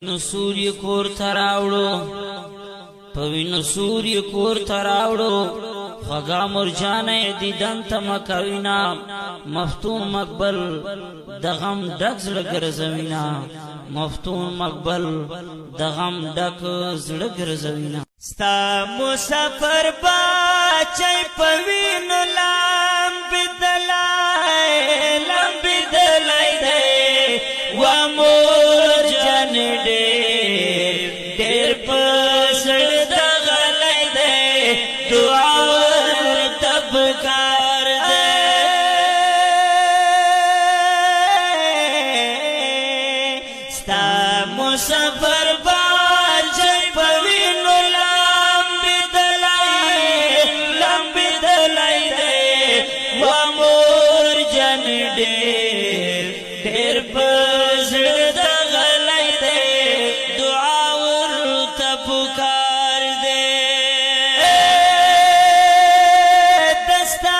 نسوری کور تراوڑو پوی نسوری کور تراوڑو خگا مرجانے دیدن تمکوینا مفتون مقبل دغم ڈک زڑگر زوینا مفتون مقبل دغم ڈک زڑگر زوینا ستا مسافر باچای پوین لام بدلائی دے وامور جن دیر پسڑ دغلائی دے دعاور تبکار دے ستا مسافر باچای پوین لام بدلائی دے وامور جن دیر پسڑ دغلائی دے دعاور تبکار دے دستا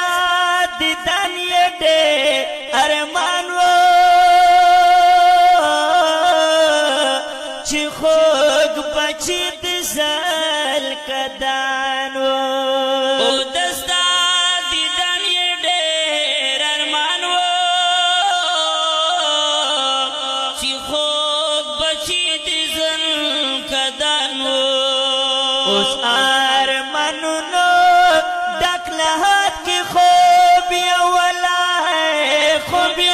دیدن یہ دے ارمان و چی خوگ بچی دزل کدان و دستا دیدن یہ دیر ارمان و چی خوگ بچی دزل کدان و اس ارمانو نو ڈک لحد کی خوبی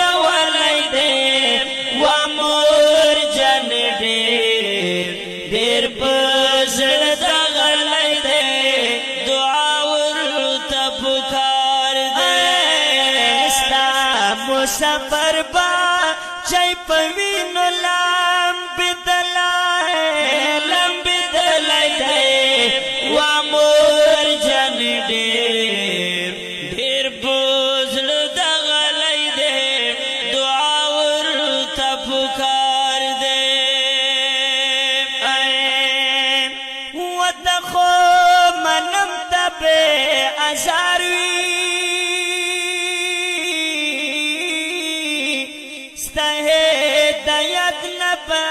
اولائی دے وامور جن دیر پسڑ دغلائی دے دعاور تبکار دے ستا مسافر باچای پوین لام بدلائی دے وامور جن دیر بزل دغلائی دے دعاور تبکار دے ودخو منم تب ازاروی ستا ہدایت نبا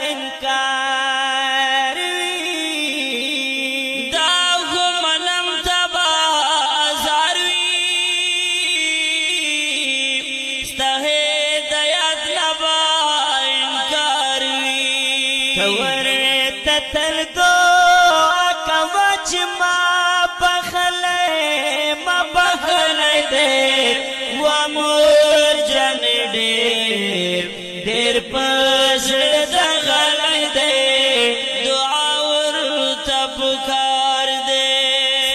انکار داغو منم تب ازاروی ستا ہدایت نبا انکار تور تتل دو کواچ ما بخلے دے وامور جن دیر پسڑ دغلائی دے دعاور تبکار دے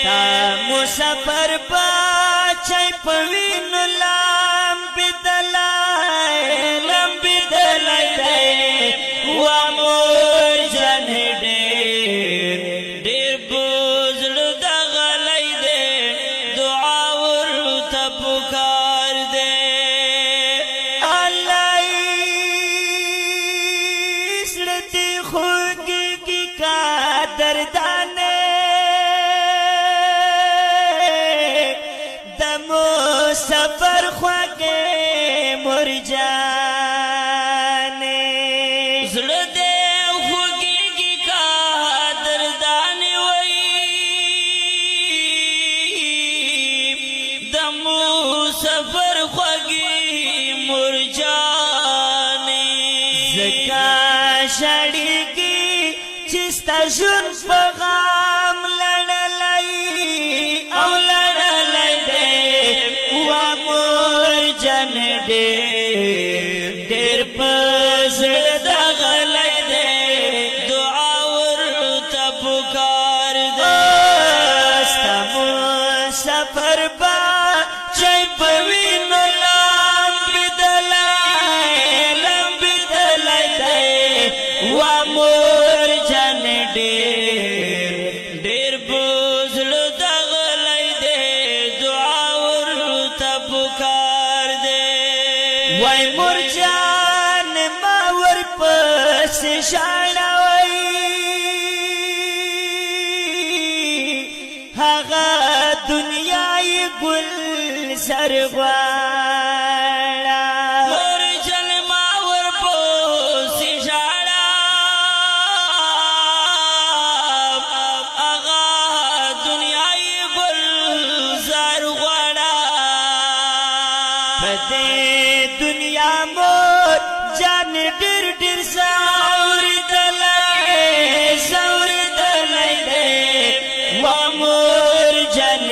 ستا مسافر باچای پوین لام بدلائی دے وامور جن دیر بزل دغلائی دے دعاور تبکار دے اللہ اسلتی خوگی کی قدردانے دمو سفر خواگے مرجانے زڑ دے خوگی کی قدردانے وئی دمو سفر خواگی مرجانے زکا شڑی کی چستا جن پغام لڑلائی دے وامور جن دیر پسڑ دغلائی دے دعاور تبکار دے ستا مسافر باچای پوین لام بدلائی دے وامور جن دیر بزل دغلائی دے دعاور تبکار دے وائی مرجان ماور پس شاڑاوئی ہاغا دنیای گل سرغواڑا مرجان ماور پس شاڑا دے دنیا مور جان ډیر ډیر ساور دلای دے وامور جان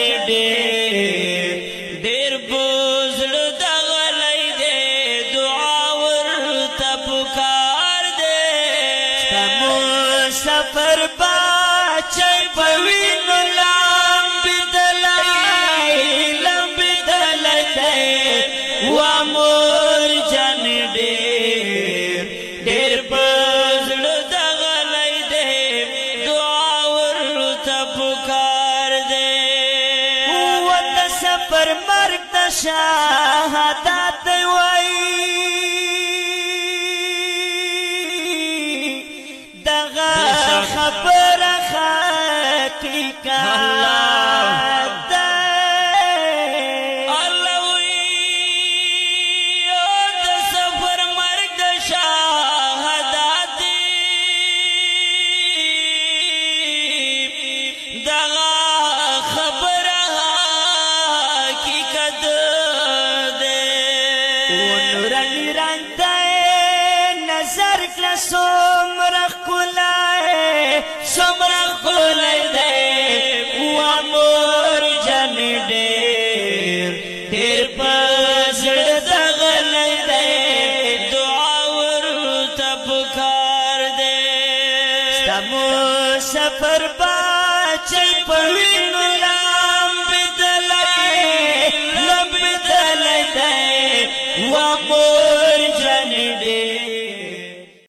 ډیر بوزړ دغلای دے دعا ورته پکار دے سفر باچي پوینو لامبي دلای دے وامور جان ډیر بوزړ دغلای دے دعا ورته پکار دے وته سفر مرګ د شهادت وای دغه خبر حقیقت الله وی د سفر مرګ د شهادت دغه خبر حقیقت دے ونورانی رنگ دے نظر کلا سومرخ کولای دے وامور جان ډیر پزړ دغلای دے دعا ورته پکار دے سمو سفر باچي پوي